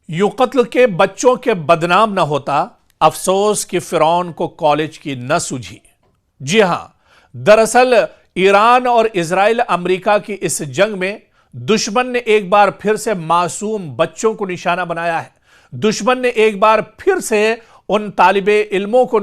यूं कत्ल के बच्चों के बदनाम न होता, अफसोस कि फिरौन को कॉलेज की न सूझी। जी हां, दरअसल ईरान और इजराइल अमेरिका की इस जंग में दुश्मन ने एक बार फिर से मासूम बच्चों को निशाना बनाया है। दुश्मन ने एक बार फिर से उन तालिबे इल्मों को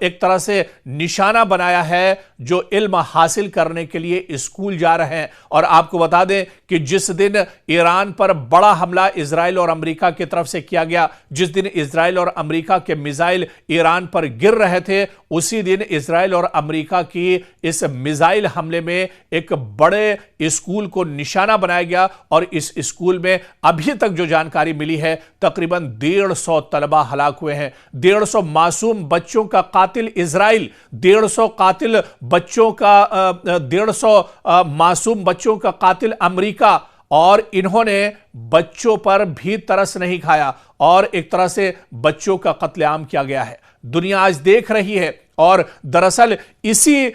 एक तरह से निशाना बनाया है जो इल्म हासिल करने के लिए स्कूल जा रहे हैं। और आपको बता दें कि जिस दिन ईरान पर बड़ा हमला इजराइल और अमेरिका की तरफ से किया गया, जिस दिन इजराइल और अमेरिका के मिसाइल ईरान पर गिर रहे थे, उसी दिन इजराइल और अमेरिका की इस मिसाइल हमले में एक बड़े स्कूल को निशाना बनाया गया। और इस स्कूल में अभी तक जो जानकारी मिली है, तकरीबन 150 तलबा हलाक हुए हैं। 150 मासूम बच्चों का कातिल इजराइल, 150 कातिल बच्चों का 150 मासूम बच्चों का कातिल अमेरिका। और इन्होंने बच्चों पर भी तरस नहीं खाया और एक तरह से बच्चों का कत्लेआम किया गया है। दुनिया आज देख रही है और दरअसल इसी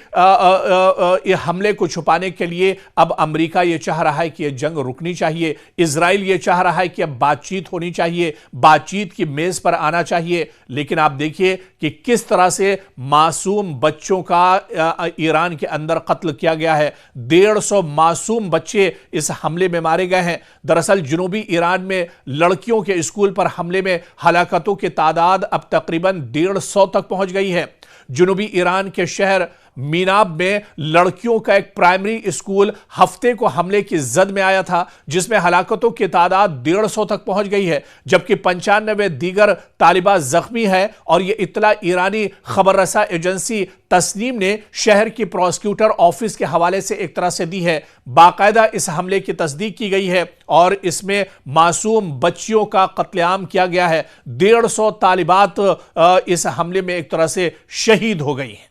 हमले को छुपाने के लिए अब अमेरिका यह चाह रहा है कि यह जंग रुकनी चाहिए, इजराइल यह चाह रहा है कि अब बातचीत होनी चाहिए, बातचीत की मेज पर आना चाहिए। लेकिन आप देखिए कि किस तरह से मासूम बच्चों का ईरान के अंदर कत्ल किया गया है। 150 मासूम बच्चे इस हमले में मारे गए हैं। दरअसल जुनूबी ईरान में लड़कियों के स्कूल पर हमले में हलाकतों की तादाद अब तकरीबन 150 तक पहुंच गई है। जुनूबी ईरान के शहर मीनाब में लड़कियों का एक प्राइमरी स्कूल हफ्ते को हमले की जद में आया था, जिसमें हलाकतों की तादाद 150 तक पहुंच गई है, जबकि 95 दीगर तालिबा जख्मी है। और यह इत्तला ईरानी खबर रसा एजेंसी तस्नीम ने शहर की प्रोसिक्यूटर ऑफिस के हवाले से एक तरह से दी है। बाकायदा इस हमले की तस्दीक की गई है और इसमें मासूम बच्चियों का कत्लेआम किया गया है। 150 तालिबात इस हमले में एक तरह से शहीद हो गई हैं।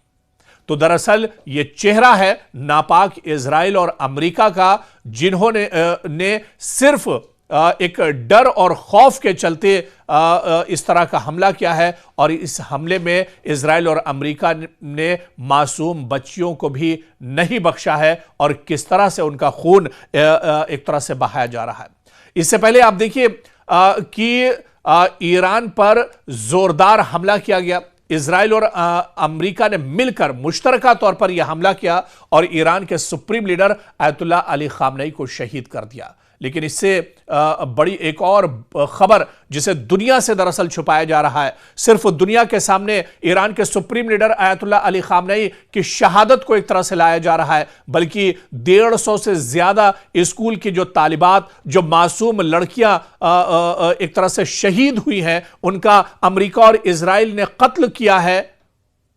तो दरअसल यह चेहरा है नापाक इजराइल और अमेरिका का, जिन्होंने सिर्फ एक डर और खौफ के चलते इस तरह का हमला किया है। और इस हमले में इजराइल और अमेरिका ने मासूम बच्चियों को भी नहीं बख्शा है और किस तरह से उनका खून एक तरह से बहाया जा रहा है। इससे पहले आप देखिए कि ईरान पर जोरदार हमला किया गया। इजराइल और अमेरिका ने मिलकर मुश्तरका तौर पर यह हमला किया और ईरान के supreme leader Ayatollah Ali Khamenei को शहीद कर दिया। लेकिन इससे बड़ी एक और खबर जिसे दुनिया से दरअसल छुपाया जा रहा है, सिर्फ दुनिया के सामने ईरान के supreme leader Ayatollah Ali Khamenei की शहादत को एक तरह से लाया जा रहा है, बल्कि 150 से ज्यादा स्कूल की जो तालिबात, जो मासूम लड़कियां एक तरह से शहीद हुई हैं, उनका अमेरिका और इजराइल ने कत्ल किया है,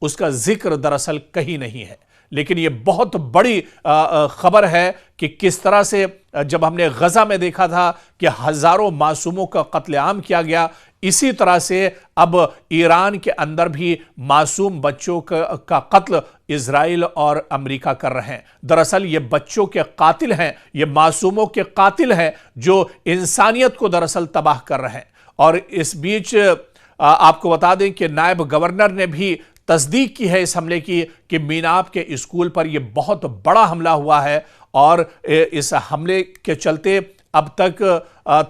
उसका जिक्र दरअसल कहीं नहीं है। लेकिन यह बहुत बड़ी खबर है कि किस तरह से जब हमने गजा में देखा था कि हजारों मासूमों का कत्लेआम किया गया, इसी तरह से अब ईरान के अंदर भी मासूम बच्चों का कत्ल इजराइल और अमेरिका कर रहे हैं। दरअसल ये बच्चों के कातिल हैं, ये मासूमों के कातिल हैं जो इंसानियत को दरअसल तबाह कर रहे हैं। और इस बीच आपको बता दें कि नायब गवर्नर ने भी तस्दीक की है इस हमले की कि मीनाब के स्कूल पर यह बहुत बड़ा हमला हुआ है और इस हमले के चलते अब तक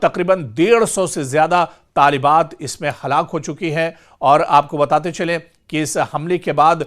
तकरीबन 150 से ज्यादा तालिबात इसमें हलाक हो चुकी हैं। और आपको बताते चलें कि इस हमले के बाद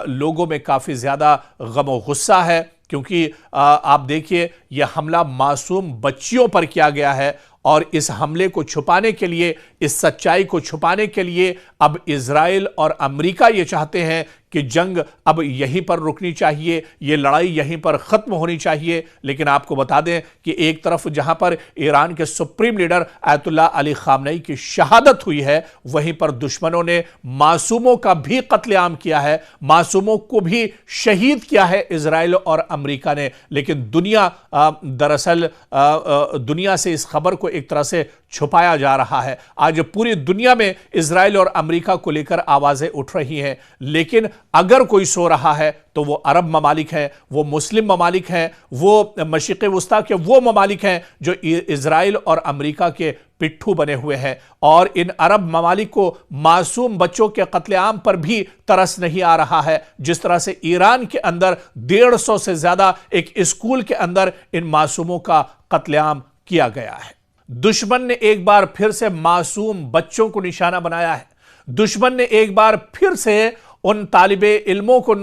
लोगों में काफी ज्यादा गम और गुस्सा है, क्योंकि आप देखिए यह हमला मासूम बच्चियों पर किया गया है। और इस हमले को छुपाने के लिए, इस सच्चाई को छुपाने के लिए अब इजराइल और अमेरिका ये चाहते हैं कि जंग अब यहीं पर रुकनी चाहिए, ये लड़ाई यहीं पर खत्म होनी चाहिए। लेकिन आपको बता दें कि एक तरफ जहां पर ईरान के supreme leader Ayatollah Ali Khamenei की शहादत हुई है, वहीं पर दुश्मनों ने मासूमों का भी कत्लेआम किया है, मासूमों को भी शहीद किया है इजराइल और अमेरिका ने। लेकिन दुनिया दरअसल दुनिया से इस खबर को एक तरह से छुपाया जा रहा है। आज पूरी दुनिया में इजराइल और अमेरिका को लेकर आवाजें उठ रही हैं, लेकिन अगर कोई सो रहा है तो वो अरब ममालिक हैं, वो मुस्लिम ममालिक हैं, वो मशरिक़ वुस्ता के वो ममालिक हैं जो इजराइल और अमेरिका के पिट्ठू बने हुए हैं। और इन अरब ममालिक को मासूम बच्चों के कत्लेआम पर भी तरस नहीं आ रहा है, जिस तरह से ईरान के अंदर 150 से ज्यादा एक स्कूल के अंदर इन मासूमों का कत्लेआम किया गया है। दुश्मन ने एक बार फिर से मासूम बच्चों को निशाना बनाया है। दुश्मन ने एक बार फिर से उन तालिबे इल्मों को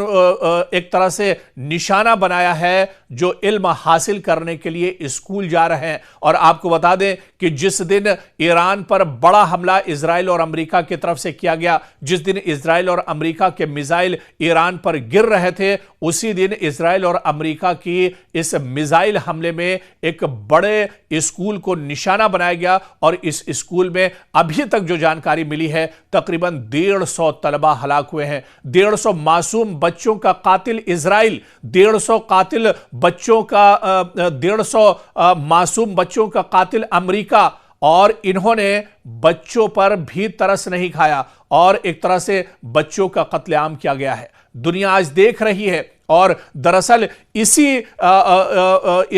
एक तरह से निशाना बनाया है जो इल्म हासिल करने के लिए स्कूल जा रहे हैं। और आपको बता दें कि जिस दिन ईरान पर बड़ा हमला इजराइल और अमेरिका की तरफ से किया गया, जिस दिन इजराइल और अमेरिका के मिसाइल ईरान पर गिर रहे थे, उसी दिन इजराइल और अमेरिका की इस मिसाइल हमले में एक बड़े स्कूल को निशाना बनाया गया। और इस स्कूल में अभी तक जो जानकारी मिली है, तकरीबन 150 तलबा हलाक हुए हैं। 150 मासूम बच्चों का कातिल इजराइल, 150 कातिल बच्चों का 150 मासूम बच्चों का कातिल अमेरिका। और इन्होंने बच्चों पर भी तरस नहीं खाया और एक तरह से बच्चों का कत्लेआम किया गया है। दुनिया आज देख रही है। और दरअसल इसी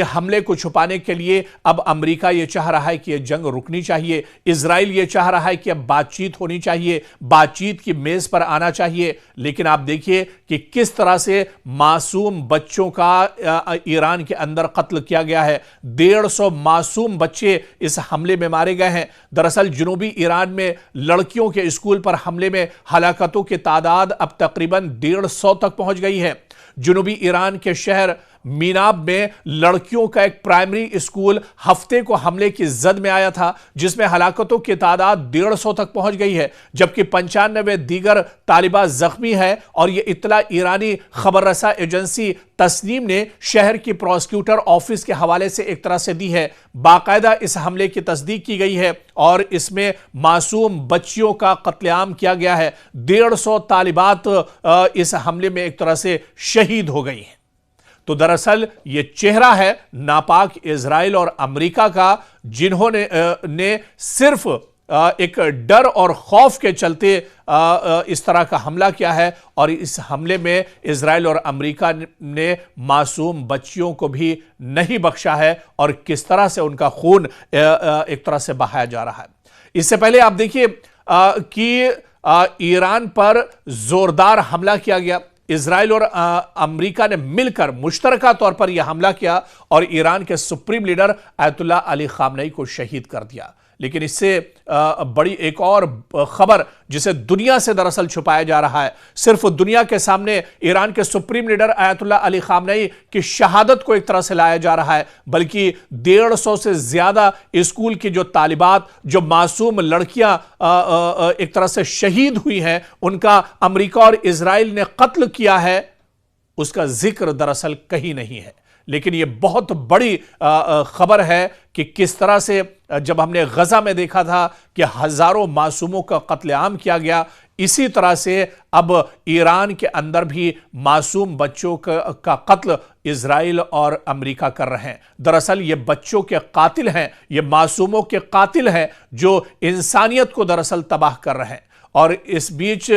हमले को छुपाने के लिए अब अमेरिका यह चाह रहा है कि यह जंग रुकनी चाहिए, इजराइल यह चाह रहा है कि अब बातचीत होनी चाहिए, बातचीत की मेज पर आना चाहिए। लेकिन आप देखिए कि किस तरह से मासूम बच्चों का ईरान के अंदर कत्ल किया गया है। 150 मासूम बच्चे इस हमले में मारे गए हैं। दरअसल जनूबी ईरान में लड़कियों के स्कूल पर हमले में हलाकतों की तादाद अब तकरीबन 150 तक पहुंच गई है। जनूबी ईरान के शहर मीनाब में लड़कियों का एक प्राइमरी स्कूल हफ्ते को हमले की जद में आया था, जिसमें हलाकतों की तादाद 150 तक पहुंच गई है, जबकि 95 दीगर तालिबा जख्मी है। और यह इत्तला ईरानी खबर रसा एजेंसी तस्नीम ने शहर की प्रोसिक्यूटर ऑफिस के हवाले से एक तरह से दी है। बाकायदा इस हमले की तस्दीक की गई है और इसमें मासूम बच्चियों का कत्लेआम किया गया है। 150 तालिबात इस हमले में एक तरह से शहीद हो गई हैं। तो दरअसल यह चेहरा है नापाक इजराइल और अमेरिका का, जिन्होंने सिर्फ एक डर और खौफ के चलते इस तरह का हमला किया है। और इस हमले में इजराइल और अमेरिका ने मासूम बच्चियों को भी नहीं बख्शा है और किस तरह से उनका खून एक तरह से बहाया जा रहा है। इससे पहले आप देखिए कि ईरान पर जोरदार हमला किया गया। इजराइल और अमेरिका ने मिलकर मुश्तरका तौर पर यह हमला किया और ईरान के supreme leader Ayatollah Ali Khamenei को शहीद कर दिया। लेकिन इससे बड़ी एक और खबर जिसे दुनिया से दरअसल छुपाया जा रहा है, सिर्फ दुनिया के सामने ईरान के supreme leader Ayatollah Ali Khamenei की शहादत को एक तरह से लाया जा रहा है, बल्कि 150 से ज्यादा स्कूल की जो तालिबात, जो मासूम लड़कियां एक तरह से शहीद हुई हैं, उनका अमेरिका और इजराइल ने कत्ल किया है, उसका जिक्र दरअसल कहीं नहीं है। लेकिन यह बहुत बड़ी खबर है कि किस तरह से जब हमने गजा में देखा था कि हजारों मासूमों का कत्लेआम किया गया, इसी तरह से अब ईरान के अंदर भी मासूम बच्चों का कत्ल इजराइल और अमेरिका कर रहे हैं। दरअसल ये बच्चों के कातिल हैं, ये मासूमों के कातिल हैं जो इंसानियत को दरअसल तबाह कर रहे हैं। और इस बीच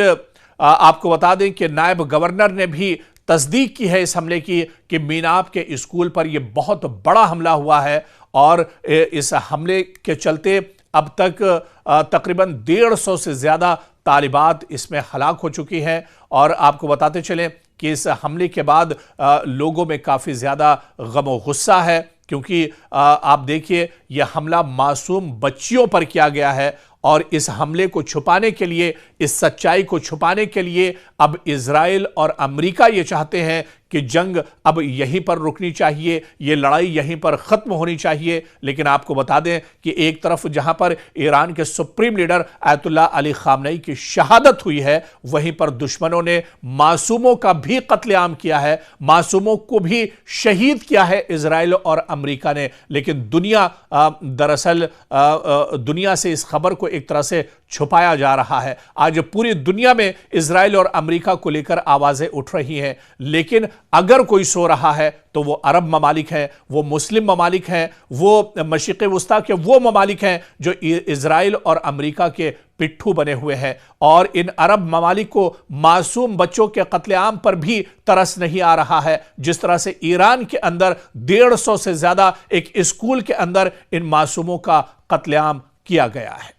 आपको बता दें कि नायब गवर्नर ने भी तस्दीक की है इस हमले की कि मीनाब के स्कूल पर यह बहुत बड़ा हमला हुआ है और इस हमले के चलते अब तक तकरीबन 150 से ज्यादा तालिबात इसमें हलाक हो चुकी हैं। और आपको बताते चलें कि इस हमले के बाद लोगों में काफ़ी ज़्यादा गम और गुस्सा है, क्योंकि आप देखिए यह हमला मासूम बच्चियों पर किया गया है और इस हमले को छुपाने के लिए, इस सच्चाई को छुपाने के लिए अब इजराइल और अमेरिका ये चाहते हैं कि जंग अब यहीं पर रुकनी चाहिए, ये लड़ाई यहीं पर ख़त्म होनी चाहिए। लेकिन आपको बता दें कि एक तरफ जहां पर ईरान के supreme leader Ayatollah Ali Khamenei की शहादत हुई है, वहीं पर दुश्मनों ने मासूमों का भी कत्लेआम किया है, मासूमों को भी शहीद किया है इजराइल और अमेरिका ने। लेकिन दुनिया दरअसल दुनिया से इस खबर को एक तरह से छुपाया जा रहा है। आज पूरी दुनिया में इजराइल और अमेरिका को लेकर आवाजें उठ रही हैं, लेकिन अगर कोई सो रहा है तो वो अरब ममालिक हैं, वो मुस्लिम ममालिक हैं, वो मशरिक़ वुस्ता के वो ममालिक हैं जो इजराइल और अमेरिका के पिट्ठू बने हुए हैं। और इन अरब ममालिक को मासूम बच्चों के कत्लेआम पर भी तरस नहीं आ रहा है, जिस तरह से ईरान के अंदर 150 से ज्यादा एक स्कूल के अंदर इन मासूमों का कत्लेआम किया गया है।